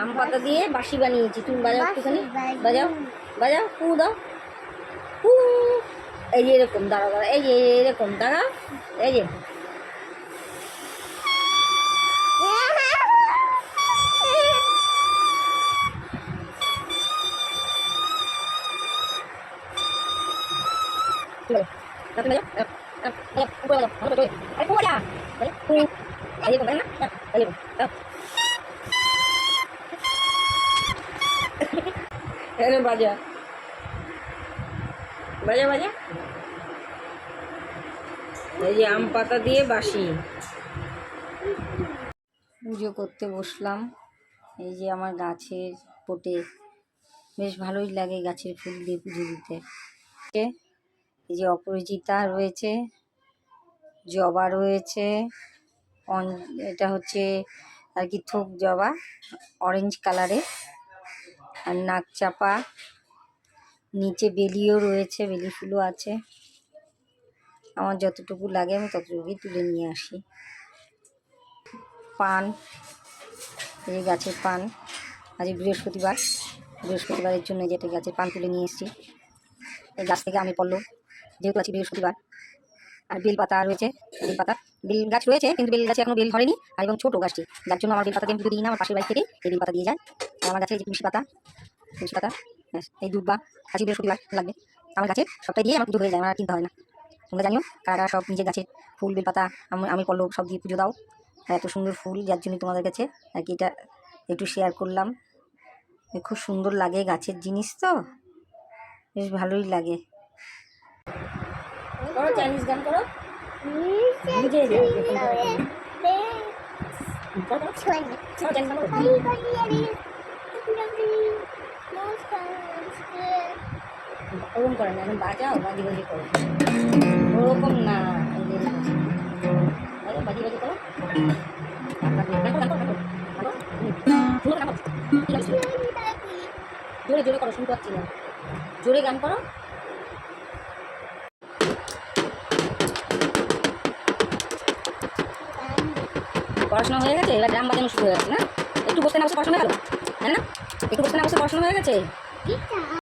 আম পাতা দিয়ে বাঁশি বানিয়েছি। তুমি বাজাও একটুখানি, বাজাও বাজাও, পু দাও, পু। এই যে এরকম দাঁড়া দাঁড়া, এই যে এরকম দাঁড়া, এই যে বাজা বাজা বাজা। এই যে আম পাতা দিয়ে বাঁশি। পুজো করতে বসলাম। এই যে আমার গাছের পটে বেশ ভালোই লাগে গাছের ফুল দিয়ে পুজো দিতে। এই যে অপরাজিতা রয়েছে, জবা রয়েছে, এটা হচ্ছে আর কি থোক জবা, অরেঞ্জ কালারের, আর নাকচাপা, নিচে বেলিও রয়েছে, বেলি ফুলও আছে। আমার যতটুকু লাগে আমি ততটুকুই তুলে নিয়ে আসি। পান, এই গাছের পান, আজ বৃহস্পতিবারের জন্য যেটা গাছের পান তুলে নিয়ে এসেছি। এই গাছ থেকে আমি পড়লো যেহেতু আছি বৃহস্পতিবার। আর বেলপাতা রয়েছে, বেল গাছ রয়েছে কিন্তু বেল গাছে এখনো বেল ধরেনি, আর এবং ছোটো গাছটি, যার জন্য আমার বেলপাতা দিয়ে পুজো দিই না। আমার পাশের বাড়ি থেকে এই বেলপাতা দিয়ে যায়। আর আমার গাছে এই যে তুলসী পাতা, এই দুব্বা, আজকে বৃহস্পতিবার লাগবে আমার গাছে, সবটাই দিয়ে আমার পুজো হয়ে যায়, আমার কিনতে হয় না। তোমরা জানিও কারা সব নিজের গাছের ফুল বেলপাতা আমি পল্লব সব দিয়ে পুজো দাও। আর এত সুন্দর ফুল, যার জন্য তোমাদের কাছে আর কি এটা একটু শেয়ার করলাম। খুব সুন্দর লাগে, গাছের জিনিস তো বেশ ভালোই লাগে। করো চাইনিজ গান করো, ওরকম করে না, এখন বাজাও বাজি বাজি করো, ওরকম না, বাজি বাজি করো, জোরে জোরে করো, শুনতে পাচ্ছি না, জোরে গান করো। পড়াশোনা হয়ে গেছে, এবার ড্রাম বাজানো শুরু হয়ে গেছে না? একটু বসতে না বসে পড়াশোনা হয়ে গেল, হ্যাঁ না? একটু বসতে না বসে পড়াশোনা হয়ে গেছে।